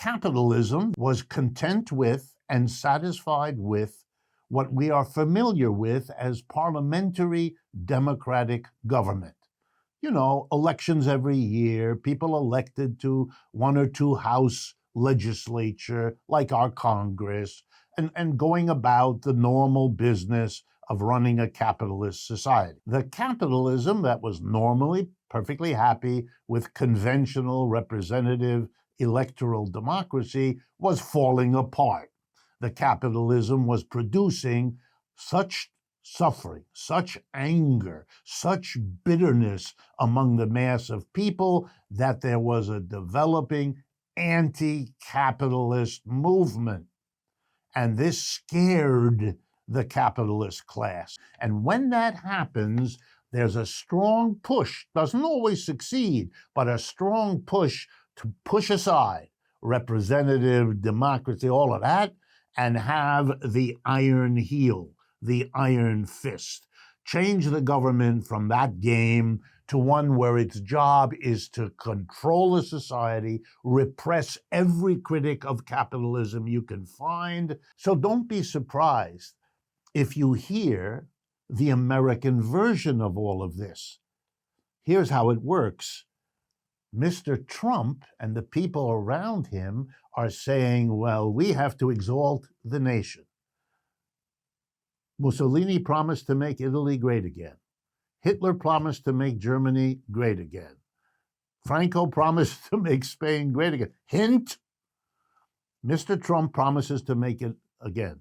Capitalism was content with and satisfied with what we are familiar with as parliamentary democratic government. You know, elections every year, people elected to one or two house legislature, like our Congress, and going about the normal business of running a capitalist society. The capitalism that was normally perfectly happy with conventional representative electoral democracy was falling apart. The capitalism was producing such suffering, such anger, such bitterness among the mass of people that there was a developing anti-capitalist movement. And this scared the capitalist class. And when that happens, there's a strong push, doesn't always succeed, but a strong push to push aside representative democracy, all of that, and have the iron heel, the iron fist. Change the government from that game to one where its job is to control a society, repress every critic of capitalism you can find. So don't be surprised if you hear the American version of all of this. Here's how it works. Mr. Trump and the people around him are saying, well, we have to exalt the nation. Mussolini promised to make Italy great again. Hitler promised to make Germany great again. Franco promised to make Spain great again. Hint, Mr. Trump promises to make it again.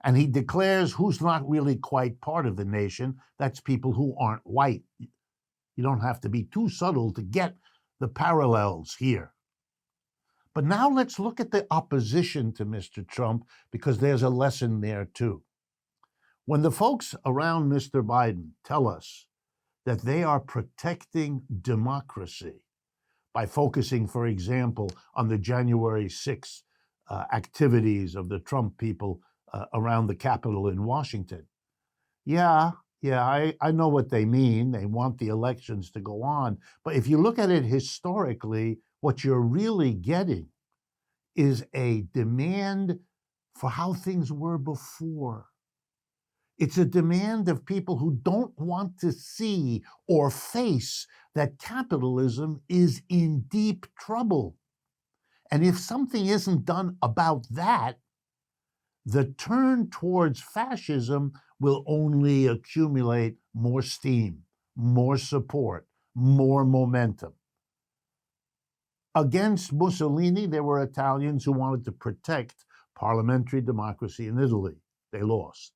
And he declares who's not really quite part of the nation. That's people who aren't white. You don't have to be too subtle to get the parallels here. But now let's look at the opposition to Mr. Trump, because there's a lesson there too. When the folks around Mr. Biden tell us that they are protecting democracy by focusing, for example, on the January 6th activities of the Trump people around the Capitol in Washington. Yeah, I know what they mean. They want the elections to go on. But if you look at it historically, what you're really getting is a demand for how things were before. It's a demand of people who don't want to see or face that capitalism is in deep trouble. And if something isn't done about that, the turn towards fascism will only accumulate more steam, more support, more momentum. Against Mussolini, there were Italians who wanted to protect parliamentary democracy in Italy. They lost.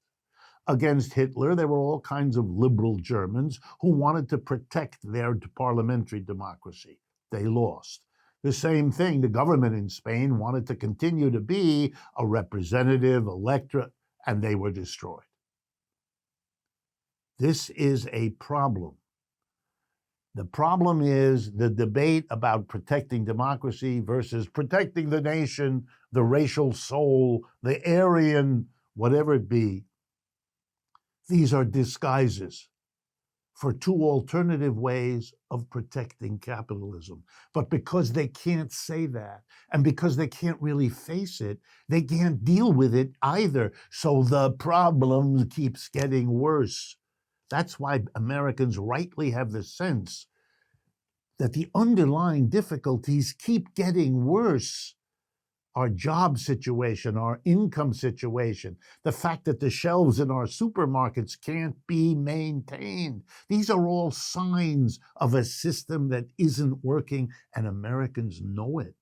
Against Hitler, there were all kinds of liberal Germans who wanted to protect their parliamentary democracy. They lost. The same thing, the government in Spain wanted to continue to be a representative electorate, and they were destroyed. This is a problem. The problem is the debate about protecting democracy versus protecting the nation, the racial soul, the Aryan, whatever it be. These are disguises for two alternative ways of protecting capitalism. But because they can't say that, and because they can't really face it, they can't deal with it either. So the problem keeps getting worse. That's why Americans rightly have the sense that the underlying difficulties keep getting worse. Our job situation, our income situation, the fact that the shelves in our supermarkets can't be maintained. These are all signs of a system that isn't working, and Americans know it.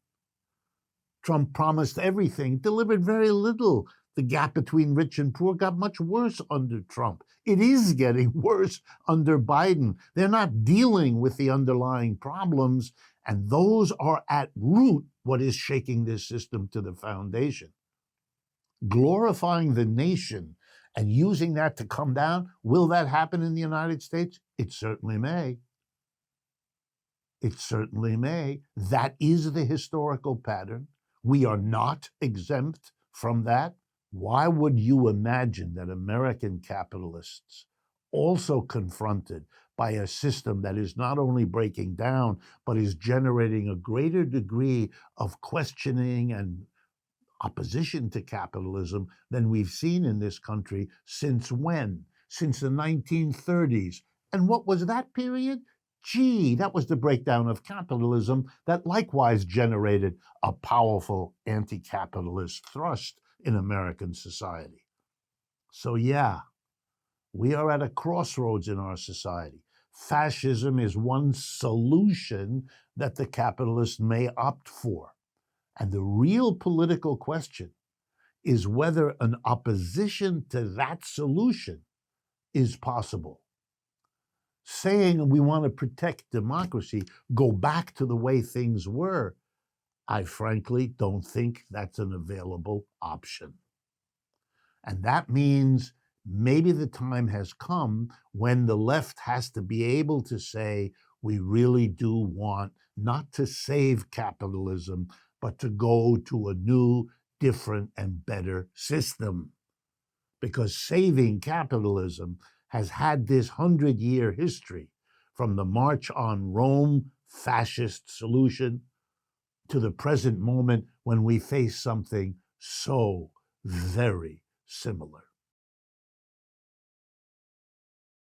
Trump promised everything, delivered very little. The gap between rich and poor got much worse under Trump. It is getting worse under Biden. They're not dealing with the underlying problems, and those are at root what is shaking this system to the foundation. Glorifying the nation and using that to come down, will that happen in the United States? It certainly may. It certainly may. That is the historical pattern. We are not exempt from that. Why would you imagine that American capitalists, also confronted by a system that is not only breaking down, but is generating a greater degree of questioning and opposition to capitalism than we've seen in this country since when? Since the 1930s. And what was that period? Gee, that was the breakdown of capitalism that likewise generated a powerful anti-capitalist thrust in American society. So yeah, we are at a crossroads in our society. Fascism is one solution that the capitalists may opt for. And the real political question is whether an opposition to that solution is possible. Saying we want to protect democracy, go back to the way things were, I frankly don't think that's an available option. And that means maybe the time has come when the left has to be able to say, we really do want not to save capitalism, but to go to a new, different, and better system. Because saving capitalism has had this 100-year history from the March on Rome fascist solution to the present moment when we face something so very similar.